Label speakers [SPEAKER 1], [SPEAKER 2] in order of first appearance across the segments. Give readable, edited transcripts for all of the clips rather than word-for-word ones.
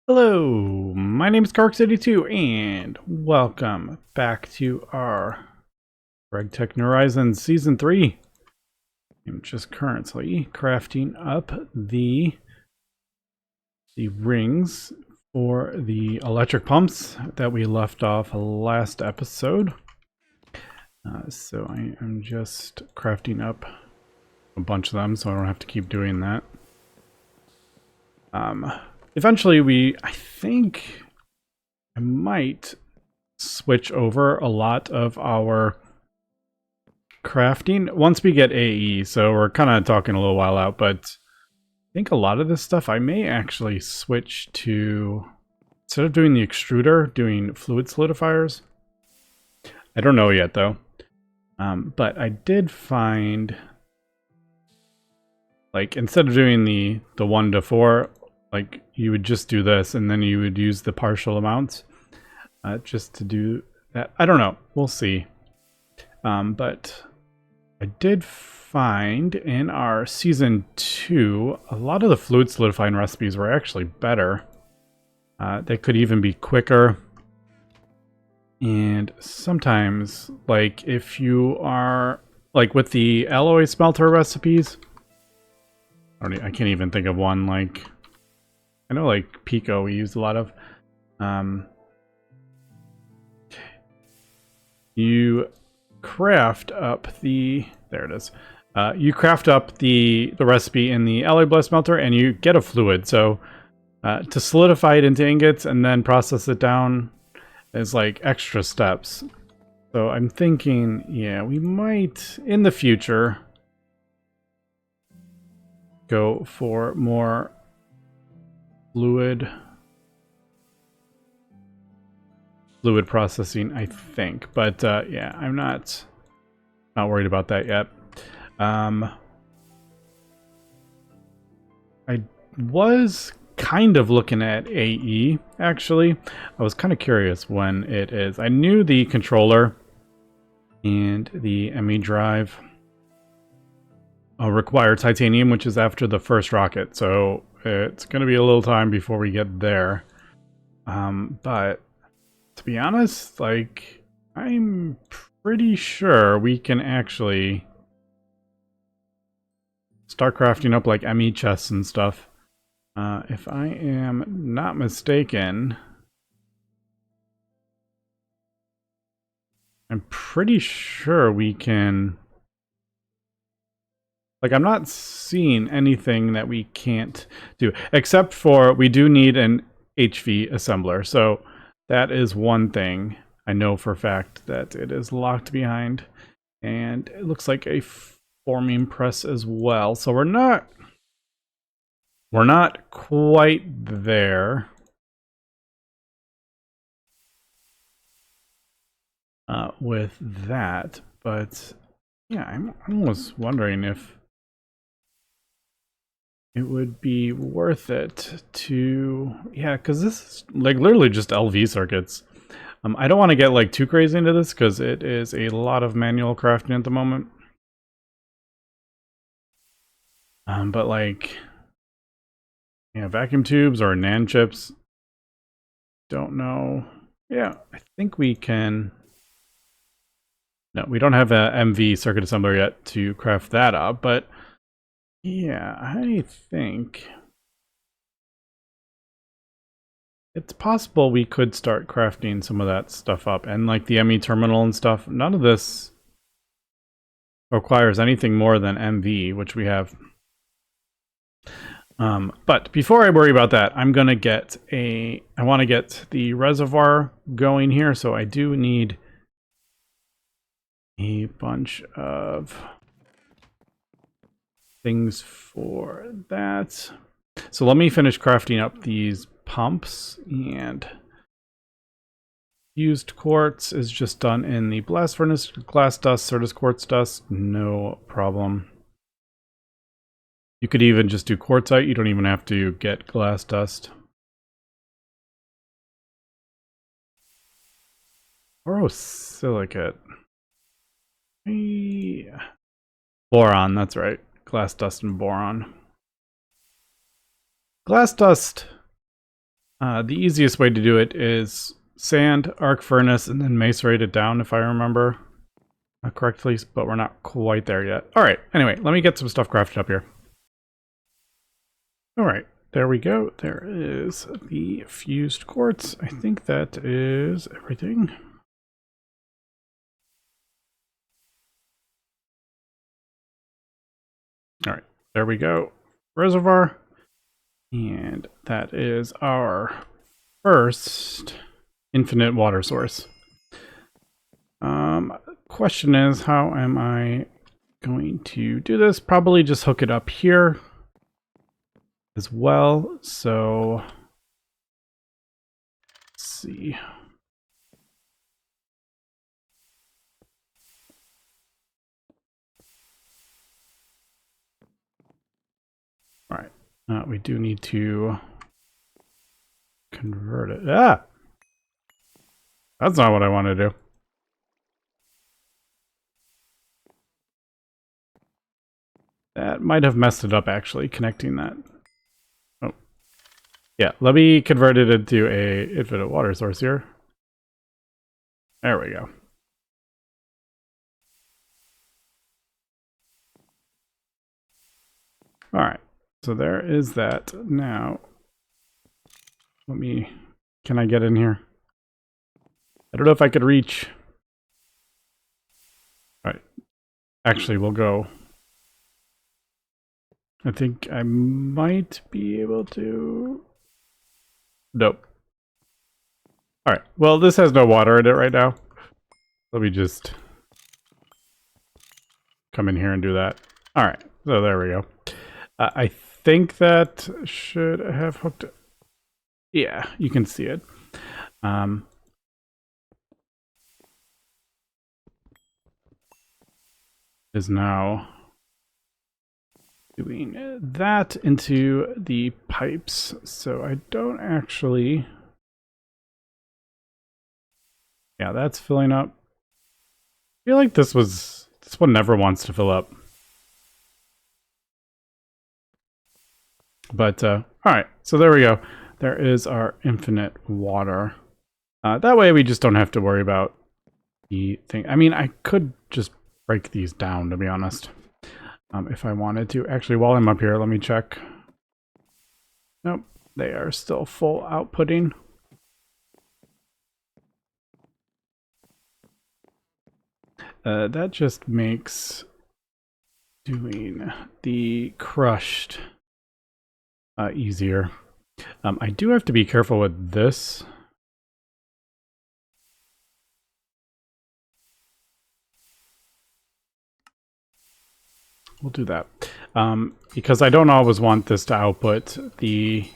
[SPEAKER 1] Hello, my name is Cark82 and welcome back to our GregTech Horizon Season 3. I'm just currently crafting up the rings for the electric pumps that we left off last episode. So I am just crafting up a bunch of them so I don't have to keep doing that. Eventually I think I might switch over a lot of our crafting once we get AE. So we're kind of talking a little while out, but I think a lot of this stuff I may actually switch to, instead of doing the extruder, doing fluid solidifiers. I don't know yet though. But I did find, like, instead of doing the 1 to 4, like, you would just do this and then you would use the partial amounts just to do that. I don't know. We'll see. But I did find in our Season 2, a lot of the fluid solidifying recipes were actually better. They could even be quicker. And sometimes, like, if you are, like, with the alloy smelter recipes, I can't even think of one, like, I know, like, Pico we use a lot of. You craft up the, there it is. You craft up the recipe in the alloy blast smelter and you get a fluid. So to solidify it into ingots and then process it down is like extra steps. So I'm thinking, yeah, we might in the future go for more fluid processing, I think. But yeah, I'm not worried about that yet. I was kind of looking at AE, actually. I was kind of curious when it is. I knew the controller and the ME drive require titanium, which is after the first rocket. So it's going to be a little time before we get there. But to be honest, like, I'm pretty sure we can actually start crafting up like ME chests and stuff. If I am not mistaken, I'm pretty sure we can, like, I'm not seeing anything that we can't do, except for we do need an HV assembler. So that is one thing I know for a fact that it is locked behind. And it looks like a forming press as well. So we're not quite there. With that, but yeah, I'm almost wondering if it would be worth it to, yeah, because this is like literally just LV circuits. I don't want to get like too crazy into this because it is a lot of manual crafting at the moment. But like, yeah, vacuum tubes or NAND chips. Don't know. Yeah, I think we can. No, we don't have a MV circuit assembler yet to craft that up, but yeah, I think it's possible we could start crafting some of that stuff up. And like the ME terminal and stuff, none of this requires anything more than MV, which we have. But before I worry about that, I'm gonna get I want to get the reservoir going here, so I do need a bunch of things for that. So let me finish crafting up these pumps, and used quartz is just done in the blast furnace. Glass dust, Certus quartz dust, no problem. You could even just do quartzite. You don't even have to get glass dust. Borosilicate. Yeah. Boron, that's right. Glass dust and boron. Glass dust The easiest way to do it is sand, arc furnace, and then macerate it down if I remember correctly, but we're not quite there yet. All right, anyway, let me get some stuff crafted up here. All right, there we go. There is the fused quartz. I think that is everything. All right, there we go. Reservoir. And that is our first infinite water source. Question is, how am I going to do this? Probably just hook it up here as well. So let's see. All right. We do need to convert it. Ah! That's not what I want to do. That might have messed it up, actually, connecting that. Oh. Yeah, let me convert it into a infinite water source here. There we go. All right, so there is that. Now, can I get in here? I don't know if I could reach. All right, actually, we'll go. I think I might be able to. Nope. All right, well, this has no water in it right now. Let me just come in here and do that. All right, so there we go. I think that should have hooked. Yeah, you can see it. Is now doing that into the pipes, so I don't actually. Yeah, that's filling up. I feel like this one never wants to fill up. But all right, so there we go. There is our infinite water. That way we just don't have to worry about the thing. I mean, I could just break these down, to be honest, if I wanted to. Actually, while I'm up here, let me check. Nope, they are still full outputting. That just makes doing the crushed easier. I do have to be careful with this. We'll do that. Because I don't always want this to output the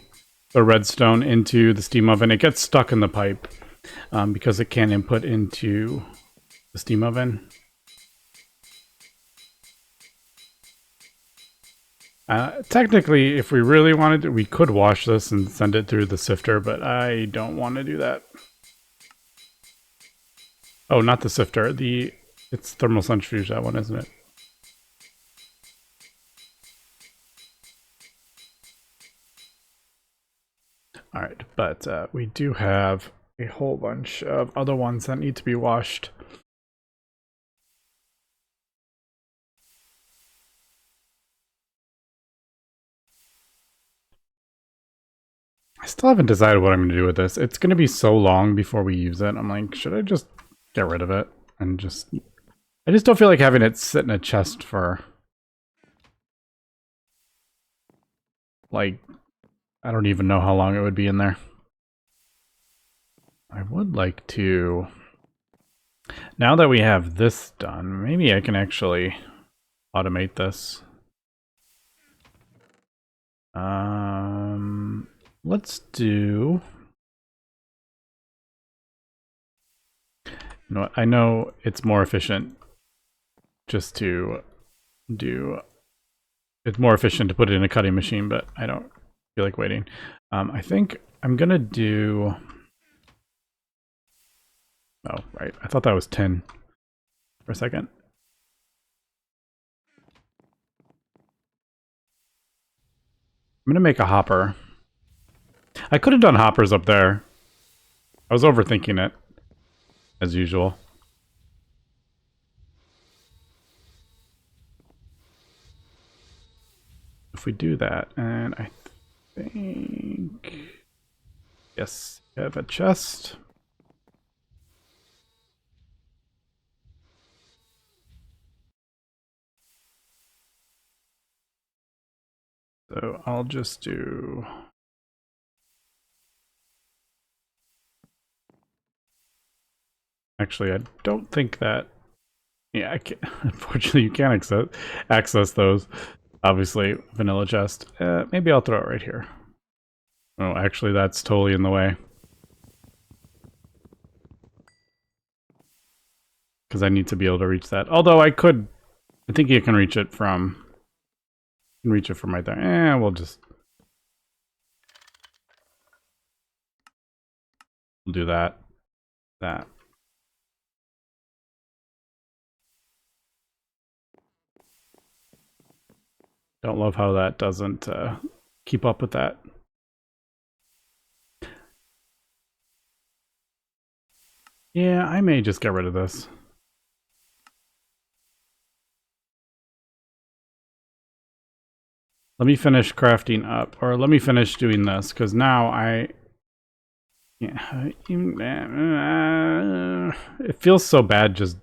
[SPEAKER 1] redstone into the steam oven. It gets stuck in the pipe because it can't input into the steam oven. Technically, if we really wanted to, we could wash this and send it through the sifter, but I don't want to do that. Oh, not the sifter. It's thermal centrifuge, that one, isn't it? All right, but we do have a whole bunch of other ones that need to be washed. I still haven't decided what I'm going to do with this. It's going to be so long before we use it. I'm like, should I just get rid of it and just... I just don't feel like having it sit in a chest for... like, I don't even know how long it would be in there. I would like to... Now that we have this done, maybe I can actually automate this. Let's do... You know what? I know it's more efficient just to do... It's more efficient to put it in a cutting machine, but I don't feel like waiting. I think I'm gonna do... Oh, right. I thought that was 10 for a second. I'm gonna make a hopper. I could have done hoppers up there. I was overthinking it, as usual. If we do that, and I think... Yes, I have a chest. So I'll just do... Actually, I don't think that... Yeah, I can't... Unfortunately, you can't access those. Obviously, vanilla chest. Maybe I'll throw it right here. Oh, actually, that's totally in the way. Because I need to be able to reach that. Although I could... I think you can reach it from... You can reach it from right there. We'll just... We'll do that. That. Don't love how that doesn't keep up with that. Yeah, I may just get rid of this. Let me finish crafting up, or let me finish doing this, because now I... Yeah, it feels so bad just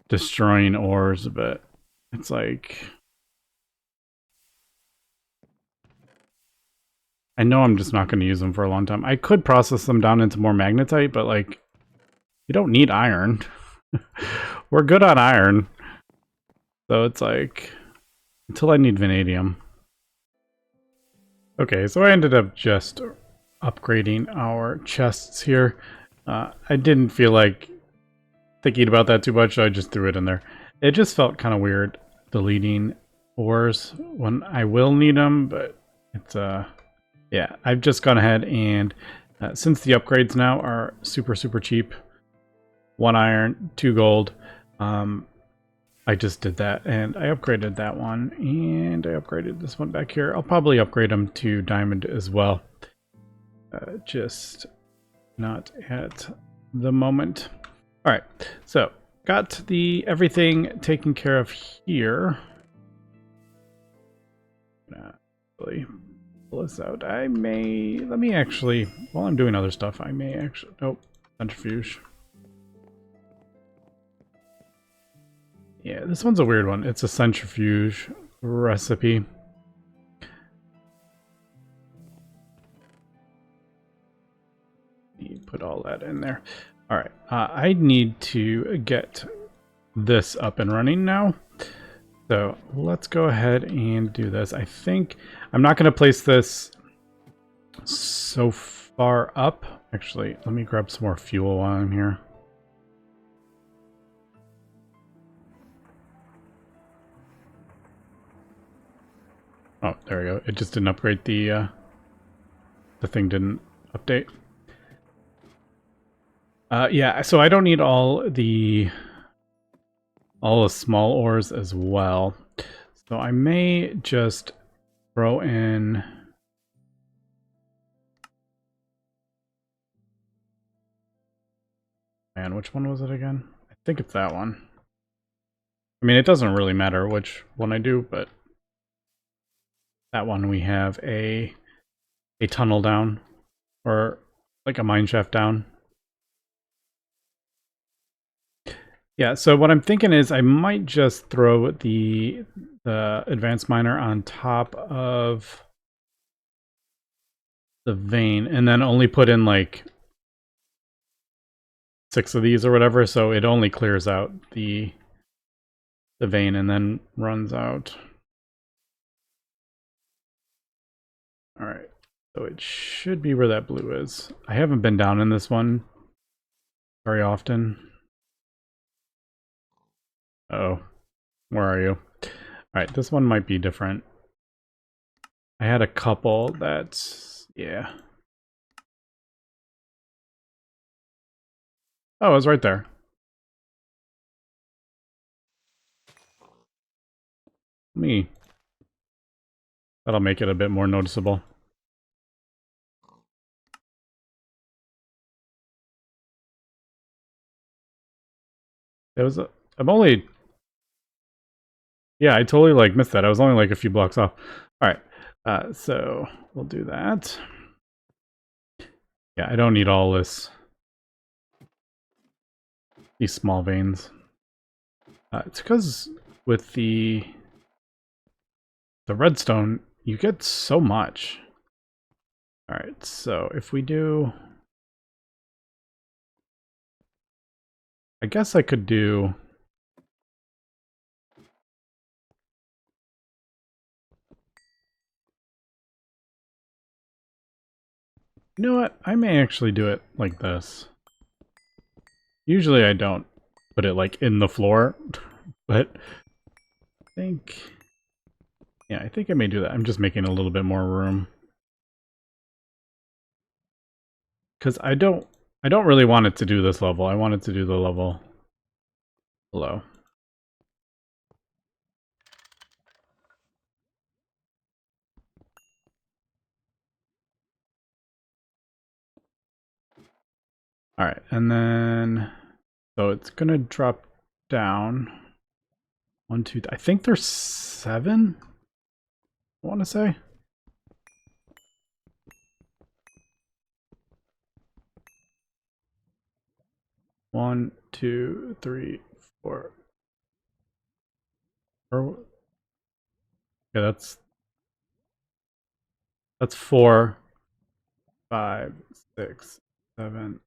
[SPEAKER 1] destroying ores, but it's like... I know I'm just not going to use them for a long time. I could process them down into more magnetite, but like, you don't need iron. We're good on iron. So it's like, until I need vanadium. Okay, so I ended up just upgrading our chests here. I didn't feel like thinking about that too much, so I just threw it in there. It just felt kind of weird deleting ores when I will need them, but it's yeah, I've just gone ahead and since the upgrades now are super cheap, 1 iron, 2 gold, I just did that and I upgraded that one and I upgraded this one back here. I'll probably upgrade them to diamond as well, just not at the moment. All right, so got everything taken care of here. Really pull this out. Let me actually, while I'm doing other stuff, I may actually, nope, centrifuge. Yeah, this one's a weird one. It's a centrifuge recipe. You put all that in there. All right, I need to get this up and running now. So let's go ahead and do this. I think I'm not going to place this so far up. Actually, let me grab some more fuel while I'm here. Oh, there we go. It just didn't upgrade the thing didn't update. Yeah, so I don't need all the small ores as well. So I may just throw in... Man, which one was it again? I think it's that one. I mean, it doesn't really matter which one I do, but that one we have a tunnel down, or like a mine shaft down. Yeah, so what I'm thinking is I might just throw the advanced miner on top of the vein and then only put in like 6 of these or whatever, so it only clears out the vein and then runs out. All right, so it should be where that blue is. I haven't been down in this one very often. Uh-oh, where are you? All right, this one might be different. I had a couple that, yeah. Oh, it was right there. Me. That'll make it a bit more noticeable. It was, I'm only, yeah, I totally like missed that. I was only like a few blocks off. All right, so we'll do that. Yeah, I don't need all this, these small veins. It's because with the redstone, you get so much. All right, so if we do, I guess I could do, you know what? I may actually do it like this. Usually I don't put it like in the floor, but I think, yeah, I think I may do that. I'm just making a little bit more room. Because I don't really want it to do this level. I want it to do the level below. All right, and then, so it's gonna drop down. 1, 2, I think there's 7, I want to say. One, two, three, four. Or, yeah, that's 4, 5, 6, 7.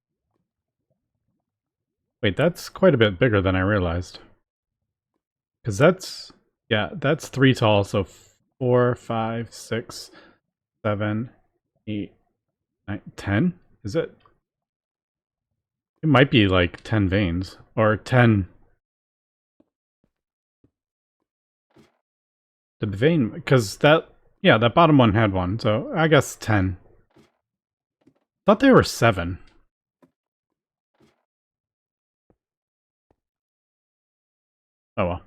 [SPEAKER 1] Wait, that's quite a bit bigger than I realized. Because that's, yeah, that's 3 tall, so 4, 5, 6, 7, 8, 9, 10? Is it? It might be like 10 veins, or 10. The vein, because that, yeah, that bottom one had one, so I guess 10. Thought they were 7. Oh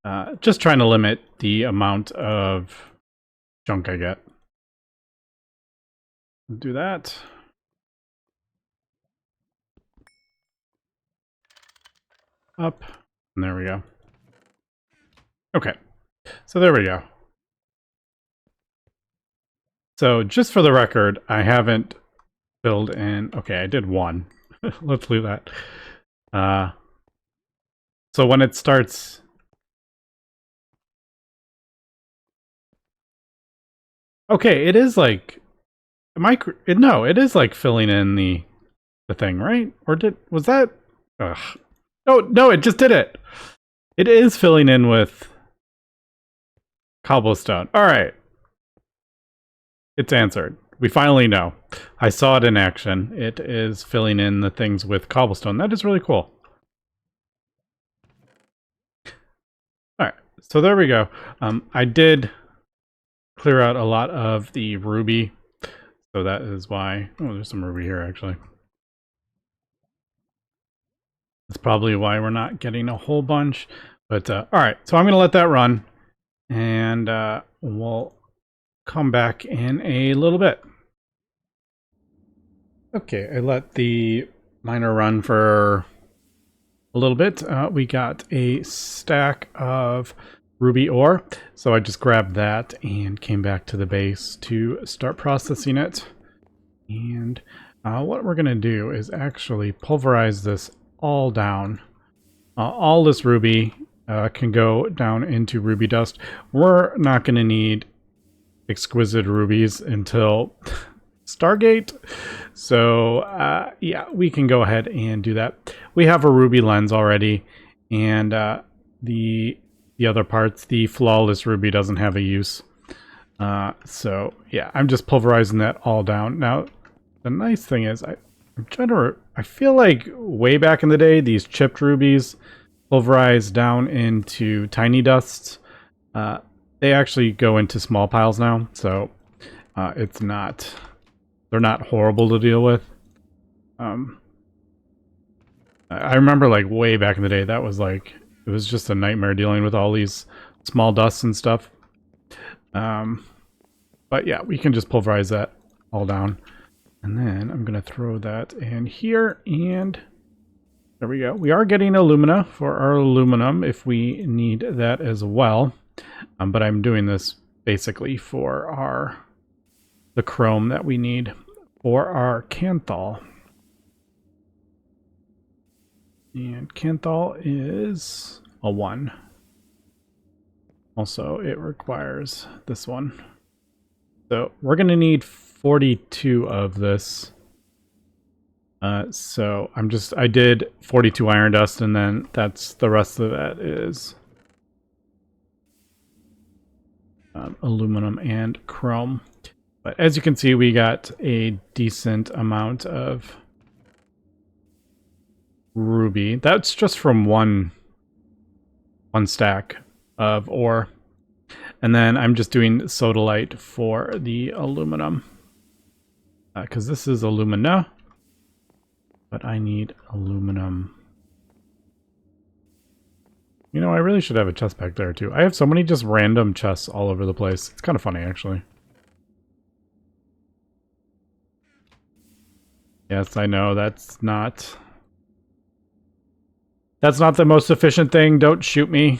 [SPEAKER 1] well. Just trying to limit the amount of junk I get. Do that. Up. And there we go. Okay. So there we go. So just for the record, I haven't filled in... Okay, I did 1. Let's leave that. So when it starts... Okay, it is like... No, it is like filling in the thing, right? Or was that... Ugh. No, it just did it. It is filling in with cobblestone. All right. It's answered. We finally know. I saw it in action. It is filling in the things with cobblestone. That is really cool. All right. So there we go. I did clear out a lot of the ruby. So that is why... Oh, there's some ruby here, actually. That's probably why we're not getting a whole bunch. But, all right. So I'm going to let that run. And we'll come back in a little bit. Okay, I let the miner run for a little bit. We got a stack of ruby ore. So I just grabbed that and came back to the base to start processing it. And what we're going to do is actually pulverize this all down. All this ruby can go down into ruby dust. We're not going to need exquisite rubies until Stargate. So yeah, we can go ahead and do that. We have a ruby lens already, and the other parts, the flawless ruby doesn't have a use. So yeah, I'm just pulverizing that all down. Now, the nice thing is, I'm trying to... I feel like way back in the day, these chipped rubies pulverized down into tiny dusts. They actually go into small piles now, so it's not... They're not horrible to deal with. I remember like way back in the day, that was like... It was just a nightmare dealing with all these small dusts and stuff. But yeah, we can just pulverize that all down. And then I'm going to throw that in here, and There we go. We are getting alumina for our aluminum if we need that as well. But I'm doing this basically for the chrome that we need for our Canthal. And Canthal is a 1. Also, it requires this one. So we're going to need 42 of this. So I did 42 iron dust, and then the rest of that is aluminum and chrome. But as you can see, we got a decent amount of ruby. That's just from one stack of ore. And then I'm just doing sodalite for the aluminum. Because this is alumina. But I need aluminum. You know, I really should have a chest back there too. I have so many just random chests all over the place. It's kind of funny, actually. Yes, I know, that's not the most efficient thing. Don't shoot me.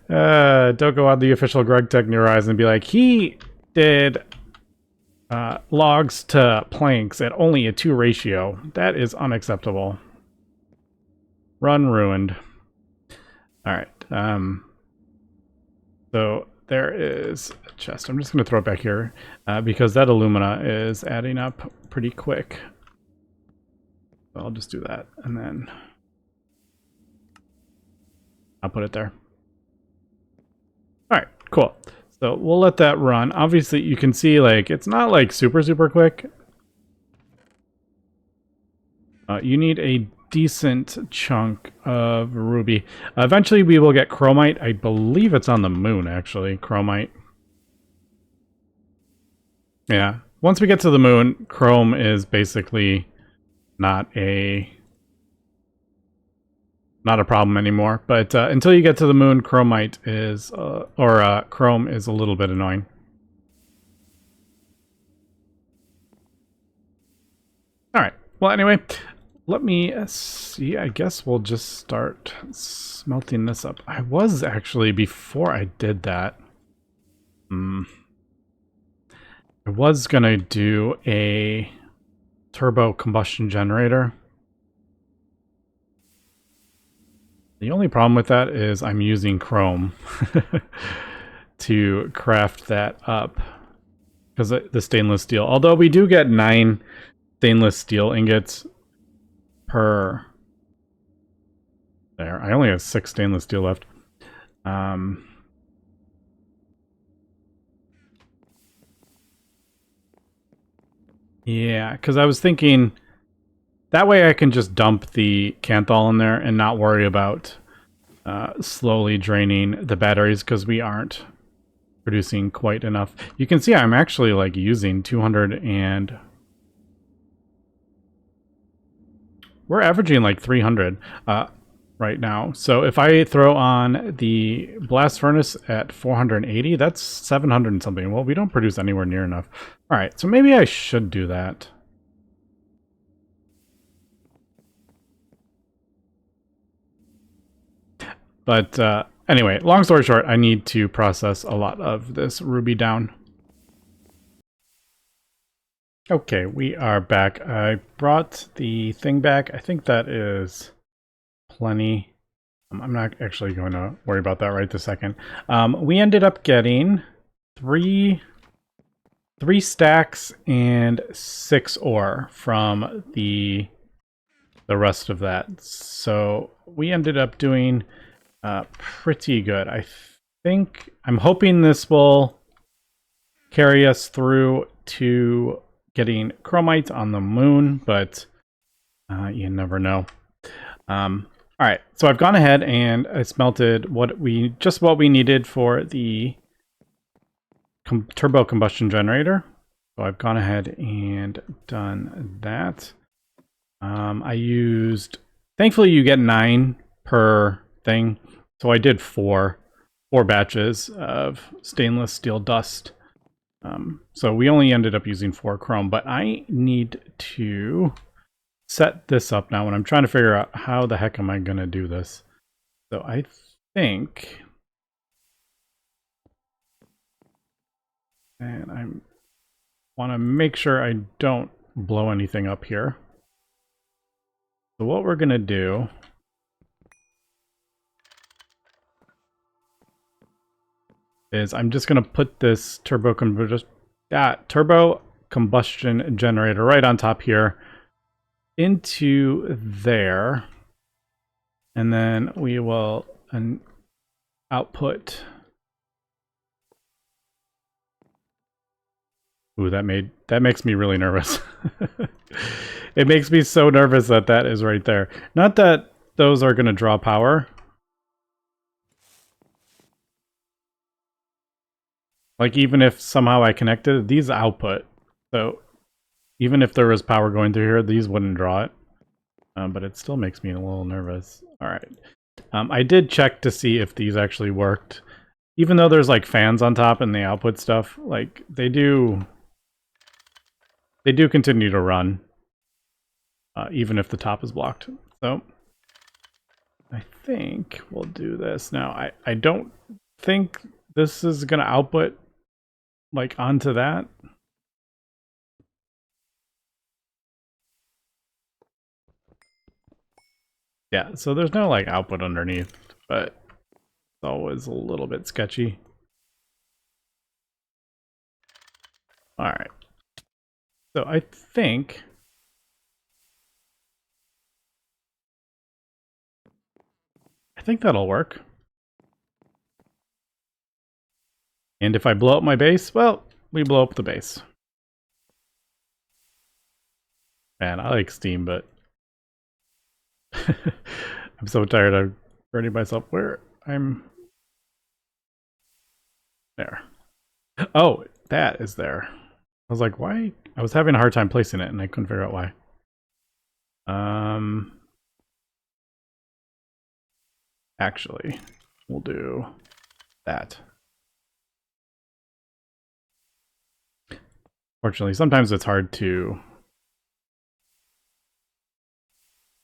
[SPEAKER 1] Don't go on the official GregTech Neurize and be like, he did logs to planks at only a 2 ratio. That is unacceptable. Run ruined. Alright. So there is a chest. I'm just going to throw it back here because that alumina is adding up pretty quick. So I'll just do that and then I'll put it there. Alright, cool. So we'll let that run. Obviously, you can see, like, it's not, like, super quick. You need a decent chunk of ruby. Eventually, we will get chromite. I believe it's on the moon, actually, chromite. Yeah. Once we get to the moon, chrome is basically not a problem anymore, but until you get to the moon, chromite is, chrome is a little bit annoying. Alright, well anyway, let me see, I guess we'll just start smelting this up. I was actually, before I did that, I was gonna do a turbo combustion generator. The only problem with that is I'm using chrome to craft that up because the stainless steel. Although we do get 9 stainless steel ingots per... There, I only have 6 stainless steel left. Yeah, because I was thinking... That way I can just dump the Canthal in there and not worry about slowly draining the batteries because we aren't producing quite enough. You can see I'm actually like using 200 and... We're averaging like 300 right now. So if I throw on the blast furnace at 480, that's 700 and something. Well, we don't produce anywhere near enough. All right, so maybe I should do that. But anyway, long story short, I need to process a lot of this ruby down. Okay, we are back. I brought the thing back. I think that is plenty. I'm not actually going to worry about that right this second. We ended up getting three stacks and 6 ore from the rest of that. So we ended up doing pretty good. I'm hoping this will carry us through to getting chromite on the moon, but you never know. All right, so I've gone ahead and I smelted what we needed for the turbo combustion generator. So I've gone ahead and done that. I used, thankfully you get 9 per thing. So I did 4 batches of stainless steel dust. So we only ended up using 4 chrome, but I need to set this up now, and I'm trying to figure out how the heck am I going to do this. So I think, and I want to make sure I don't blow anything up here. So what we're going to do is I'm just going to put this turbo combustion generator right on top here into there, and then we will output. Ooh, that makes me really nervous. It makes me so nervous that that is right there. Not that those are going to draw power. Like, even if somehow I connected, these output. So even if there was power going through here, these wouldn't draw it. But it still makes me a little nervous. All right. I did check to see if these actually worked. Even though there's like fans on top and the output stuff, like they do continue to run. Even if the top is blocked. So I think we'll do this. Now, I don't think this is going to output like onto that. Yeah, so there's no like output underneath, but it's always a little bit sketchy. All right. So I think that'll work. And if I blow up my base, well, we blow up the base. Man, I like Steam, but I'm so tired of burning myself. Where I'm there. Oh, that is there. I was like, why? I was having a hard time placing it and I couldn't figure out why. Actually, we'll do that. Fortunately, sometimes it's hard to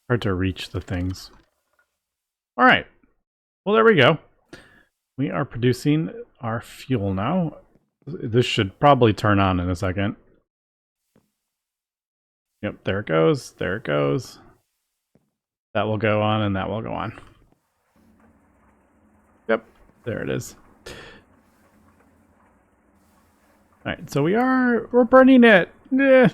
[SPEAKER 1] reach the things. All right. Well, there we go. We are producing our fuel now. This should probably turn on in a second. Yep, there it goes. There it goes. That will go on and that will go on. Yep, there it is. All right, so we're burning it. Eh.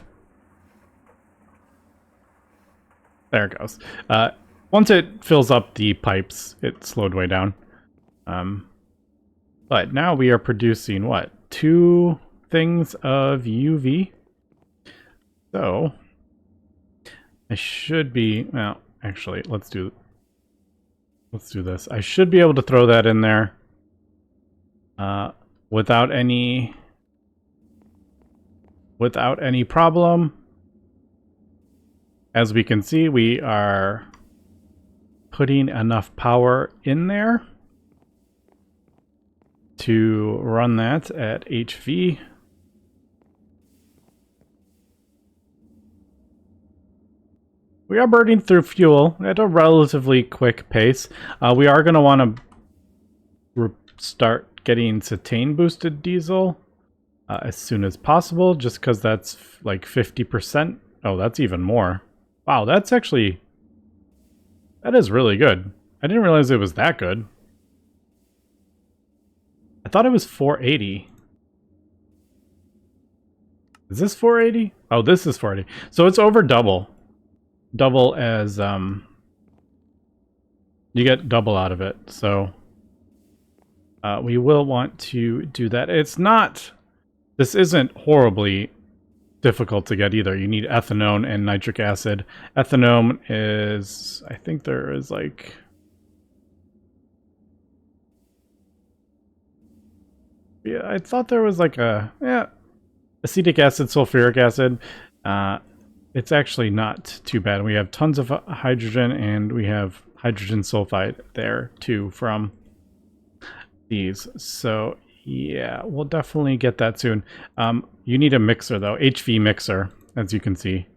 [SPEAKER 1] There it goes. Once it fills up the pipes, it slowed way down. But now we are producing what? 2 things of UV. So I should be, well, actually, let's do this. I should be able to throw that in there without any problem. As we can see, we are putting enough power in there to run that at HV. We are burning through fuel at a relatively quick pace. We are going to want to start getting cetane boosted diesel as soon as possible, just because that's like 50%. Oh, that's even more. Wow, that is really good. I didn't realize it was that good. I thought it was 480. Is this 480? Oh, this is 480. So it's over double. Double as, you get double out of it. So we will want to do that. This isn't horribly difficult to get either. You need ethanone and nitric acid. Ethanone is, I think there is like, yeah, I thought there was like acetic acid, sulfuric acid. It's actually not too bad. We have tons of hydrogen, and we have hydrogen sulfide there too from these. So yeah, we'll definitely get that soon. You need a mixer though, HV mixer, as you can see.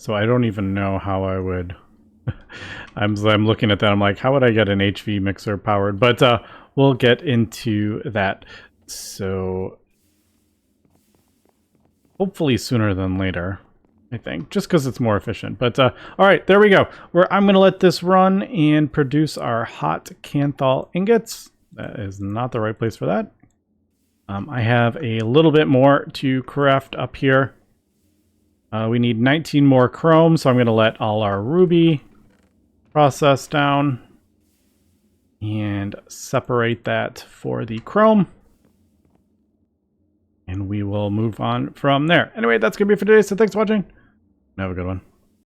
[SPEAKER 1] So I don't even know how I would... I'm looking at that, I'm like, how would I get an HV mixer powered? But we'll get into that. So hopefully sooner than later, I think, just because it's more efficient. But all right, there we go. I'm going to let this run and produce our hot Canthal ingots. That is not the right place for that. I have a little bit more to craft up here. We need 19 more chrome, so I'm going to let all our ruby process down and separate that for the chrome. And we will move on from there. Anyway, that's going to be it for today, so thanks for watching. Have a good one.